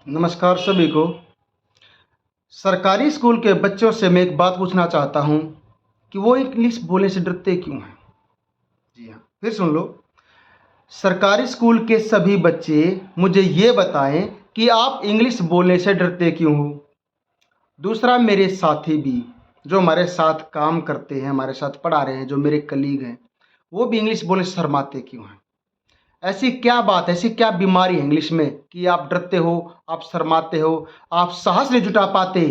नमस्कार सभी को। सरकारी स्कूल के बच्चों से मैं एक बात पूछना चाहता हूँ कि वो इंग्लिश बोलने से डरते क्यों हैं। जी हाँ, फिर सुन लो। सरकारी स्कूल के सभी बच्चे मुझे ये बताएं कि आप इंग्लिश बोलने से डरते क्यों हो। दूसरा, मेरे साथी भी जो हमारे साथ काम करते हैं, हमारे साथ पढ़ा रहे हैं, जो मेरे कलीग हैं, वो भी इंग्लिश बोलने से शर्माते क्यों हैं। ऐसी क्या बात है, ऐसी क्या बीमारी है इंग्लिश में कि आप डरते हो, आप शर्माते हो, आप साहस नहीं जुटा पाते,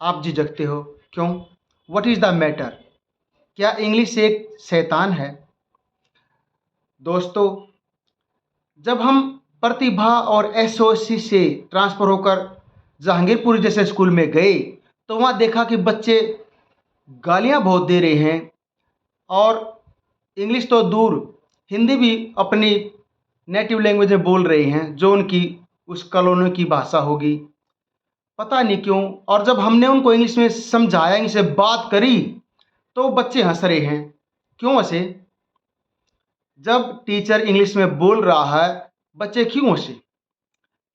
आप झिझकते हो। क्यों? What is the matter? क्या इंग्लिश एक शैतान है? दोस्तों, जब हम प्रतिभा और एसओसी से ट्रांसफर होकर जहांगीरपुर जैसे स्कूल में गए तो वहाँ देखा कि बच्चे गालियाँ बहुत दे रहे हैं और इंग्लिश तो दूर, हिंदी भी अपनी नेटिव लैंग्वेज में बोल रहे हैं जो उनकी उस कॉलोनी की भाषा होगी। पता नहीं क्यों। और जब हमने उनको इंग्लिश में समझाया, इंग्लिश से बात करी, तो बच्चे हंस रहे हैं। क्यों हंसे? जब टीचर इंग्लिश में बोल रहा है, बच्चे क्यों हंसे?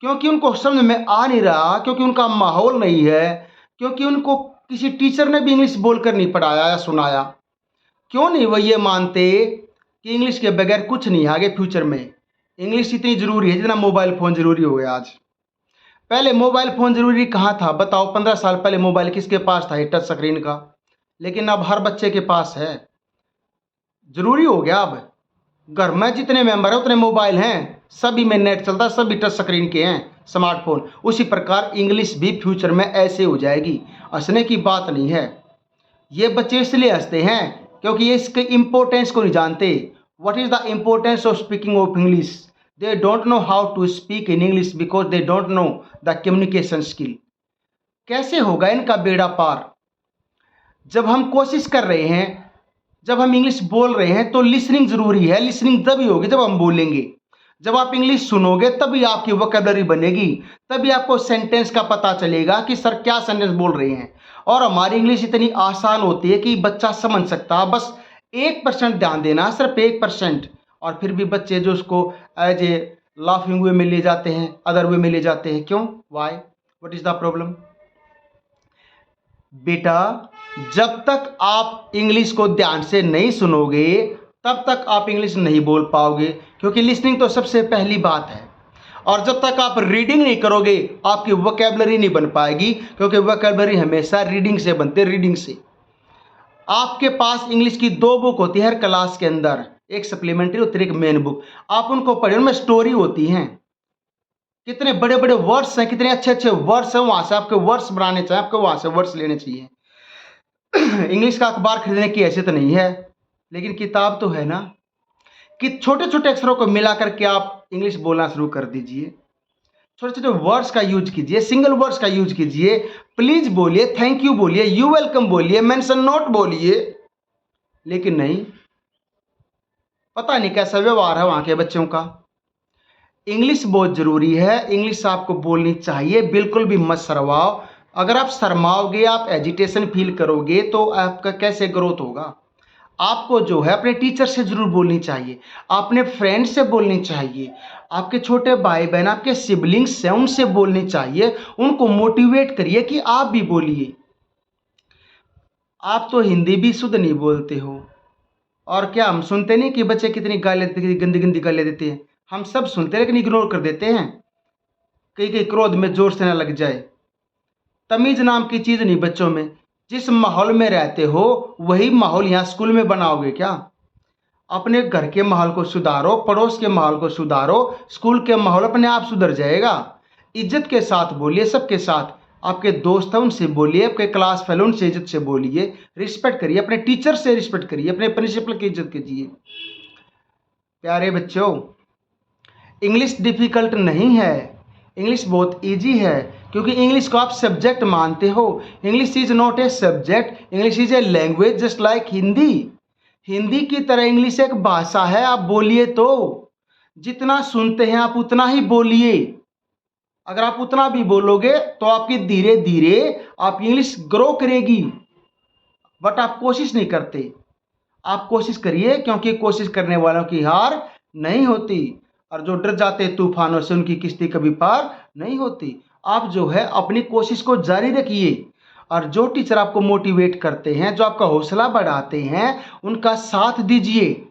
क्योंकि उनको समझ में आ नहीं रहा, क्योंकि उनका माहौल नहीं है, क्योंकि उनको किसी टीचर ने भी इंग्लिश बोलकर नहीं पढ़ाया या सुनाया। क्यों नहीं वो ये मानते कि इंग्लिश के बगैर कुछ नहीं है आगे फ्यूचर में। इंग्लिश इतनी ज़रूरी है जितना मोबाइल फ़ोन ज़रूरी हो गया आज। पहले मोबाइल फ़ोन ज़रूरी कहाँ था बताओ? 15 साल पहले मोबाइल किसके पास था, ये टच स्क्रीन का? लेकिन अब हर बच्चे के पास है, ज़रूरी हो गया। अब घर में जितने मेंबर हैं उतने मोबाइल हैं, सभी में नेट चलता है, सभी टच स्क्रीन के हैं, स्मार्टफोन। उसी प्रकार इंग्लिश भी फ्यूचर में ऐसे हो जाएगी। हंसने की बात नहीं है। ये बच्चे इसलिए हंसते हैं क्योंकि ये इसके इम्पोर्टेंस को नहीं जानते। What is the importance of speaking of English? They don't know how to speak in English because they don't know the communication skill. कैसे होगा इनका बेड़ा पार? जब हम कोशिश कर रहे हैं, जब हम इंग्लिश बोल रहे हैं, तो लिसनिंग ज़रूरी है। लिसनिंग तभी होगी जब हम बोलेंगे। जब आप इंग्लिश सुनोगे तभी आपकी वोकैबुलरी बनेगी, तभी आपको सेंटेंस का पता चलेगा कि सर क्या सेंटेंस बोल रहे हैं। और हमारी इंग्लिश इतनी आसान होती है कि बच्चा समझ सकता है। बस 1% ध्यान देना, सिर्फ 1%। और फिर भी बच्चे जो उसको एज ए लाफिंग वे में ले जाते हैं, अदर वे में ले जाते हैं। क्यों? Why? What is the problem? बेटा, जब तक आप इंग्लिश को ध्यान से नहीं सुनोगे तब तक आप इंग्लिश नहीं बोल पाओगे, क्योंकि लिसनिंग तो सबसे पहली बात है। और जब तक आप रीडिंग नहीं करोगे आपकी वोकैबुलरी नहीं बन पाएगी, क्योंकि वोकैबुलरी हमेशा रीडिंग से बनते हैं, रीडिंग से। आपके पास इंग्लिश की 2 बुक होती है हर क्लास के अंदर, एक सप्लीमेंट्री होती है, एक मेन बुक। आप उनको पढ़िए, उनमें स्टोरी होती हैं, कितने बड़े बड़े वर्ड्स हैं, कितने अच्छे अच्छे वर्ड्स हैं। वहाँ से आपके वर्ड्स बनाने चाहिए, आपको वहाँ से वर्ड्स लेने चाहिए। इंग्लिश का अखबार खरीदने की हैसियत नहीं है, लेकिन किताब तो है ना। कि छोटे छोटे अक्षरों को मिला करके आप इंग्लिश बोलना शुरू कर दीजिए। छोटे छोटे वर्ड्स का यूज कीजिए, सिंगल वर्ड्स का यूज कीजिए। प्लीज बोलिए, थैंक यू बोलिए, यू वेलकम बोलिए, मेंशन नोट बोलिए। लेकिन नहीं, पता नहीं कैसा व्यवहार है वहां के बच्चों का। इंग्लिश बहुत ज़रूरी है, इंग्लिश आपको बोलनी चाहिए, बिल्कुल भी मत शर्माओ। अगर आप शर्माओगे, आप एजिटेशन फील करोगे, तो आपका कैसे ग्रोथ होगा? आपको जो है अपने टीचर से ज़रूर बोलनी चाहिए, अपने फ्रेंड से बोलनी चाहिए, आपके छोटे भाई बहन, आपके सिबलिंग्स हैं उनसे बोलनी चाहिए। उनको मोटिवेट करिए कि आप भी बोलिए। आप तो हिंदी भी शुद्ध नहीं बोलते हो, और क्या हम सुनते नहीं कि बच्चे कितनी गालियाँ, गंदी गंदी गालियाँ देते हैं? हम सब सुनते हैं लेकिन इग्नोर कर देते हैं, कहीं कहीं क्रोध में जोर से ना लग जाए। तमीज नाम की चीज़ नहीं बच्चों में। जिस माहौल में रहते हो वही माहौल यहाँ स्कूल में बनाओगे क्या? अपने घर के माहौल को सुधारो, पड़ोस के माहौल को सुधारो, स्कूल के माहौल अपने आप सुधर जाएगा। इज्जत के साथ बोलिए सबके साथ। आपके दोस्त हैं उनसे बोलिए, आपके क्लास फेलो उनसे इज्जत से बोलिए, रिस्पेक्ट करिए, अपने टीचर से रिस्पेक्ट करिए, अपने प्रिंसिपल की इज्जत कीजिए। प्यारे बच्चों, इंग्लिश डिफ़िकल्ट नहीं है, इंग्लिश बहुत इजी है, क्योंकि इंग्लिश को आप सब्जेक्ट मानते हो। English is not a subject, English is a language just like Hindi. Hindi की तरह इंग्लिश एक भाषा है, आप बोलिए तो। जितना सुनते हैं आप उतना ही बोलिए। अगर आप उतना भी बोलोगे तो आपकी धीरे धीरे आपकी इंग्लिश ग्रो करेगी। बट आप कोशिश नहीं करते। आप कोशिश करिए, क्योंकि कोशिश करने वालों की हार नहीं होती। और जो डर जाते हैं तूफानों से उनकी किश्ती कभी पार नहीं होती। आप जो है अपनी कोशिश को जारी रखिए और जो टीचर आपको मोटिवेट करते हैं, जो आपका हौसला बढ़ाते हैं, उनका साथ दीजिए,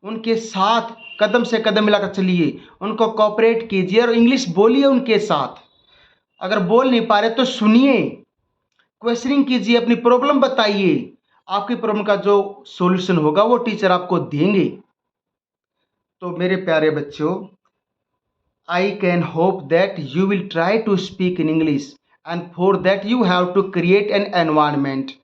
उनके साथ कदम से कदम मिलाकर चलिए, उनको कोऑपरेट कीजिए और इंग्लिश बोलिए उनके साथ। अगर बोल नहीं पा रहे तो सुनिए, क्वेश्चनिंग कीजिए, अपनी प्रॉब्लम बताइए, आपकी प्रॉब्लम का जो सॉल्यूशन होगा वो टीचर आपको देंगे। तो मेरे प्यारे बच्चों, I can hope that you will try to speak in English, and for that you have to create an environment.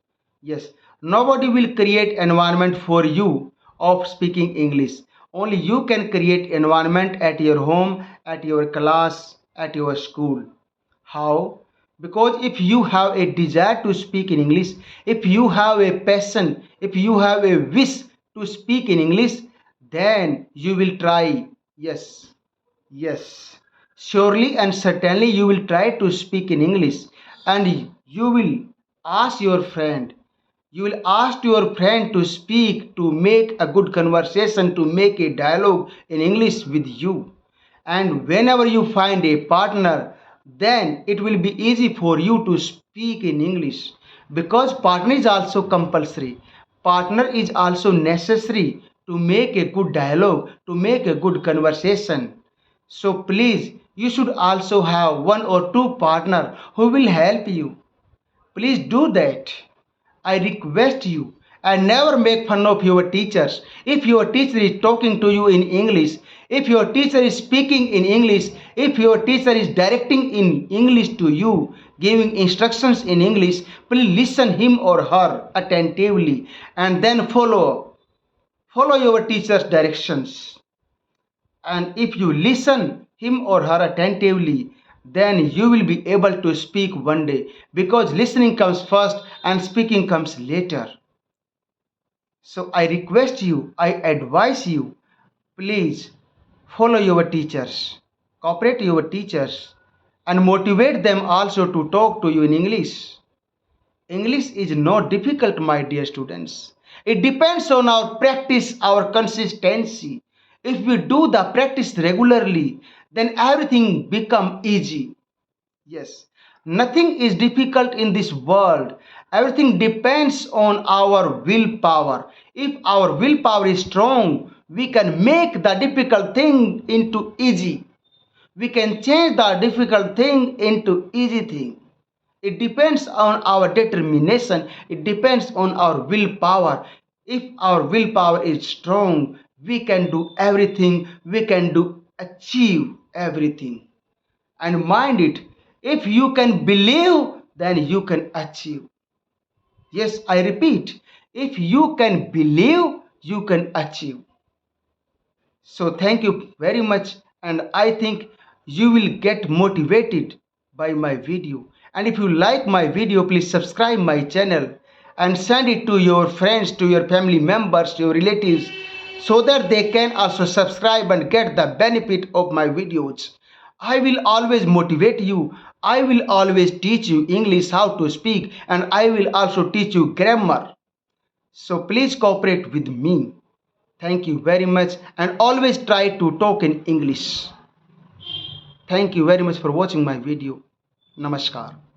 Yes, nobody will create environment for you of speaking English. Only you can create environment at your home, at your class, at your school. How? Because if you have a desire to speak in English, if you have a passion, if you have a wish to speak in English, then you will try. Yes, yes, surely and certainly you will try to speak in English, and you will ask your friend. You will ask your friend to speak, to make a good conversation, to make a dialogue in English with you. And whenever you find a partner, then it will be easy for you to speak in English, because partner is also compulsory. Partner is also necessary to make a good dialogue, to make a good conversation. So please, you should also have one or two partner who will help you. Please do that. I request you, and never make fun of your teachers. If your teacher is talking to you in English, if your teacher is speaking in English, if your teacher is directing in English to you, giving instructions in English, please listen him or her attentively and then follow your teacher's directions. And if you listen him or her attentively, then you will be able to speak one day, because listening comes first and speaking comes later. So I request you, I advise you, please follow your teachers, cooperate your teachers, and motivate them also to talk to you in English. English is not difficult, my dear students. It depends on our practice, our consistency. If we do the practice regularly, then everything become easy. Yes, nothing is difficult in this world. Everything depends on our willpower. If our willpower is strong, we can make the difficult thing into easy. We can change the difficult thing into easy thing. It depends on our determination. It depends on our willpower. If our willpower is strong, we can do everything. We can do achieve everything. And mind it, if you can believe, then you can achieve. Yes, I repeat, if you can believe, you can achieve. So thank you very much, and I think you will get motivated by my video. And if you like my video, please subscribe my channel and send it to your friends, to your family members, to your relatives, so that they can also subscribe and get the benefit of my videos. I will always motivate you. I will always teach you English, how to speak, and I will also teach you grammar. So please cooperate with me. Thank you very much, and always try to talk in English. Thank you very much for watching my video. Namaskar.